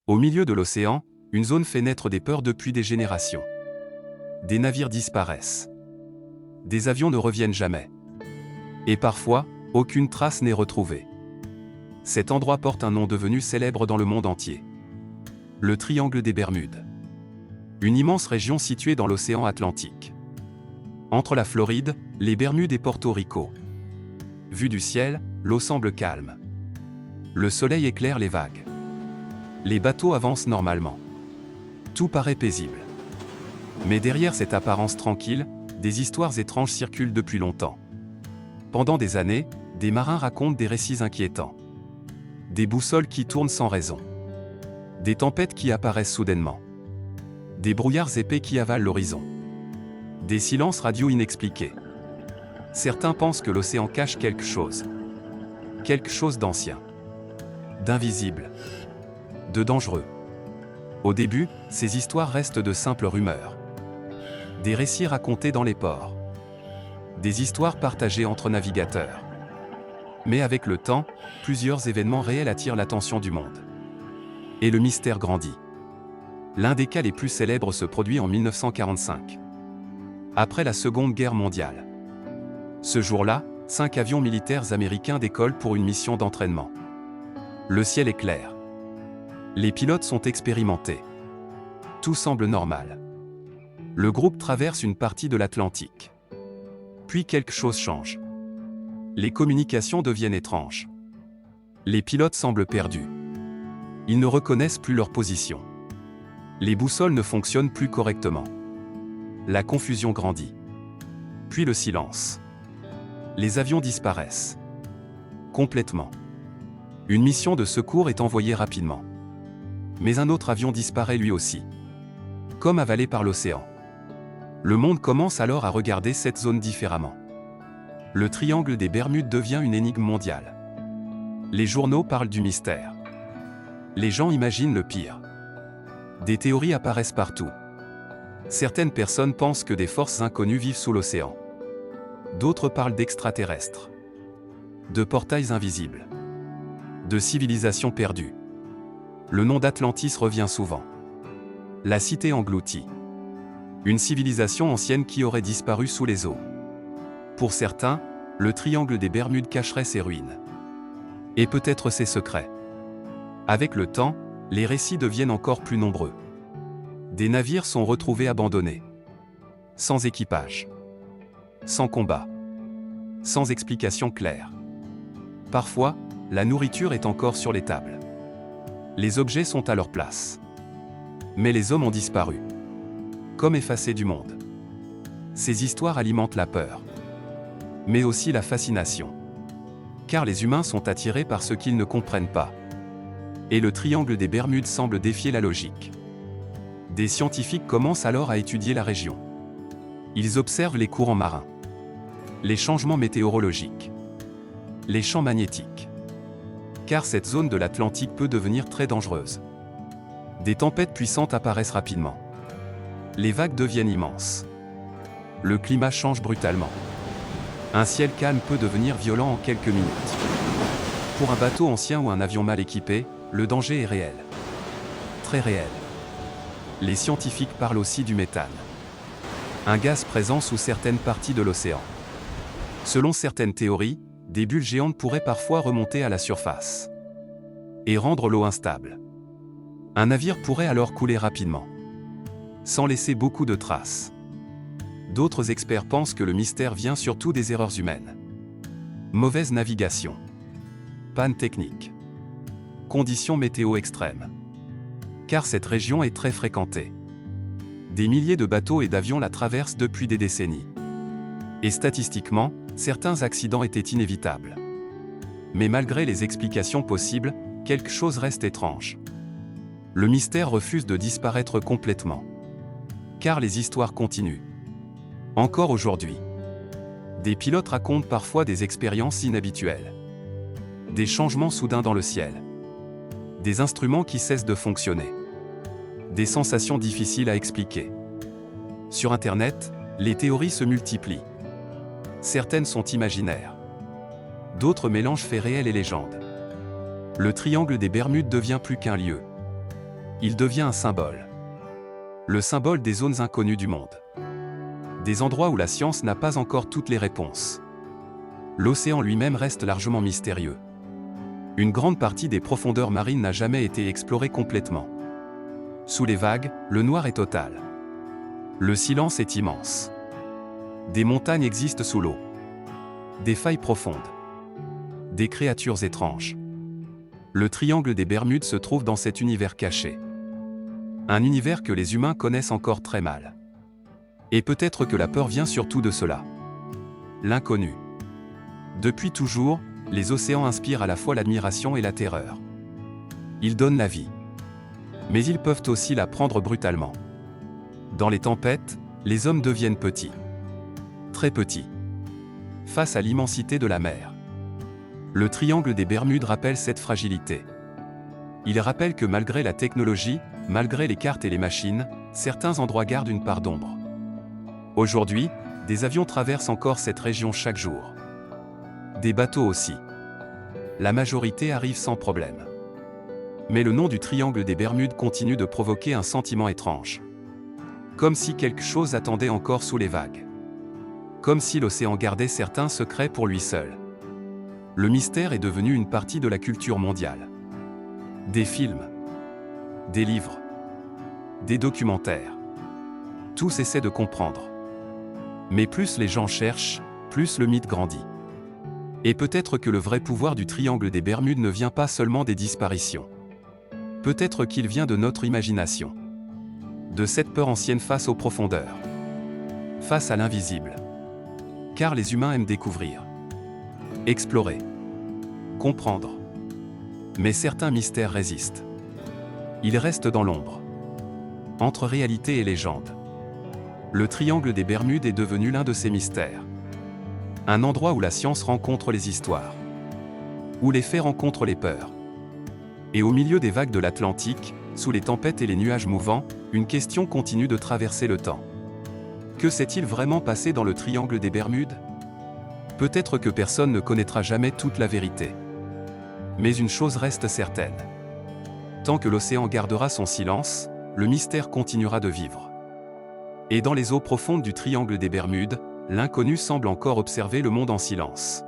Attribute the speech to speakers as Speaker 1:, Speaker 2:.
Speaker 1: Au milieu de l'océan, une zone fait naître des peurs depuis des générations. Des navires disparaissent. Des avions ne reviennent jamais. Et parfois, aucune trace n'est retrouvée. Cet endroit porte un nom devenu célèbre dans le monde entier. Le Triangle des Bermudes. Une immense région située dans l'océan Atlantique. Entre la Floride, les Bermudes et Porto Rico. Vue du ciel, l'eau semble calme. Le soleil éclaire les vagues. Les bateaux avancent normalement. Tout paraît paisible. Mais derrière cette apparence tranquille, des histoires étranges circulent depuis longtemps. Pendant des années, des marins racontent des récits inquiétants. Des boussoles qui tournent sans raison. Des tempêtes qui apparaissent soudainement. Des brouillards épais qui avalent l'horizon. Des silences radio inexpliqués. Certains pensent que l'océan cache quelque chose. Quelque chose d'ancien. D'invisible. De dangereux. Au début, ces histoires restent de simples rumeurs. Des récits racontés dans les ports. Des histoires partagées entre navigateurs. Mais avec le temps, plusieurs événements réels attirent l'attention du monde. Et le mystère grandit. L'un des cas les plus célèbres se produit en 1945. Après la Seconde Guerre mondiale. Ce jour-là, 5 avions militaires américains décollent pour une mission d'entraînement. Le ciel est clair. Les pilotes sont expérimentés. Tout semble normal. Le groupe traverse une partie de l'Atlantique. Puis quelque chose change. Les communications deviennent étranges. Les pilotes semblent perdus. Ils ne reconnaissent plus leur position. Les boussoles ne fonctionnent plus correctement. La confusion grandit. Puis le silence. Les avions disparaissent. Complètement. Une mission de secours est envoyée rapidement. Mais un autre avion disparaît lui aussi. Comme avalé par l'océan. Le monde commence alors à regarder cette zone différemment. Le triangle des Bermudes devient une énigme mondiale. Les journaux parlent du mystère. Les gens imaginent le pire. Des théories apparaissent partout. Certaines personnes pensent que des forces inconnues vivent sous l'océan. D'autres parlent d'extraterrestres. De portails invisibles. De civilisations perdues. Le nom d'Atlantis revient souvent. La cité engloutie. Une civilisation ancienne qui aurait disparu sous les eaux. Pour certains, le triangle des Bermudes cacherait ses ruines. Et peut-être ses secrets. Avec le temps, les récits deviennent encore plus nombreux. Des navires sont retrouvés abandonnés. Sans équipage. Sans combat. Sans explication claire. Parfois, la nourriture est encore sur les tables. Les objets sont à leur place. Mais les hommes ont disparu. Comme effacés du monde. Ces histoires alimentent la peur. Mais aussi la fascination. Car les humains sont attirés par ce qu'ils ne comprennent pas. Et le triangle des Bermudes semble défier la logique. Des scientifiques commencent alors à étudier la région. Ils observent les courants marins. Les changements météorologiques. Les champs magnétiques. Car cette zone de l'Atlantique peut devenir très dangereuse. Des tempêtes puissantes apparaissent rapidement. Les vagues deviennent immenses. Le climat change brutalement. Un ciel calme peut devenir violent en quelques minutes. Pour un bateau ancien ou un avion mal équipé, le danger est réel. Très réel. Les scientifiques parlent aussi du méthane. Un gaz présent sous certaines parties de l'océan. Selon certaines théories, des bulles géantes pourraient parfois remonter à la surface. Et rendre l'eau instable. Un navire pourrait alors couler rapidement. Sans laisser beaucoup de traces. D'autres experts pensent que le mystère vient surtout des erreurs humaines. Mauvaise navigation. Panne technique. Conditions météo extrêmes. Car cette région est très fréquentée. Des milliers de bateaux et d'avions la traversent depuis des décennies. Et statistiquement, certains accidents étaient inévitables. Mais malgré les explications possibles, quelque chose reste étrange. Le mystère refuse de disparaître complètement. Car les histoires continuent. Encore aujourd'hui. Des pilotes racontent parfois des expériences inhabituelles. Des changements soudains dans le ciel. Des instruments qui cessent de fonctionner. Des sensations difficiles à expliquer. Sur Internet, les théories se multiplient. Certaines sont imaginaires. D'autres mélangent faits réels et légendes. Le triangle des Bermudes devient plus qu'un lieu. Il devient un symbole. Le symbole des zones inconnues du monde. Des endroits où la science n'a pas encore toutes les réponses. L'océan lui-même reste largement mystérieux. Une grande partie des profondeurs marines n'a jamais été explorée complètement. Sous les vagues, le noir est total. Le silence est immense. Des montagnes existent sous l'eau. Des failles profondes. Des créatures étranges. Le triangle des Bermudes se trouve dans cet univers caché. Un univers que les humains connaissent encore très mal. Et peut-être que la peur vient surtout de cela. L'inconnu. Depuis toujours, les océans inspirent à la fois l'admiration et la terreur. Ils donnent la vie. Mais ils peuvent aussi la prendre brutalement. Dans les tempêtes, les hommes deviennent petits. Très petits. Face à l'immensité de la mer. Le triangle des Bermudes rappelle cette fragilité. Il rappelle que malgré la technologie, malgré les cartes et les machines, certains endroits gardent une part d'ombre. Aujourd'hui, des avions traversent encore cette région chaque jour. Des bateaux aussi. La majorité arrive sans problème. Mais le nom du triangle des Bermudes continue de provoquer un sentiment étrange. Comme si quelque chose attendait encore sous les vagues. Comme si l'océan gardait certains secrets pour lui seul. Le mystère est devenu une partie de la culture mondiale. Des films. Des livres. Des documentaires. Tous essaient de comprendre. Mais plus les gens cherchent, plus le mythe grandit. Et peut-être que le vrai pouvoir du triangle des Bermudes ne vient pas seulement des disparitions. Peut-être qu'il vient de notre imagination. De cette peur ancienne face aux profondeurs. Face à l'invisible. Car les humains aiment découvrir. Explorer. Comprendre. Mais certains mystères résistent. Ils restent dans l'ombre. Entre réalité et légende. Le triangle des Bermudes est devenu l'un de ces mystères. Un endroit où la science rencontre les histoires. Où les faits rencontrent les peurs. Et au milieu des vagues de l'Atlantique, sous les tempêtes et les nuages mouvants, une question continue de traverser le temps. Que s'est-il vraiment passé dans le triangle des Bermudes? Peut-être que personne ne connaîtra jamais toute la vérité. Mais une chose reste certaine. Tant que l'océan gardera son silence, le mystère continuera de vivre. Et dans les eaux profondes du triangle des Bermudes, l'inconnu semble encore observer le monde en silence.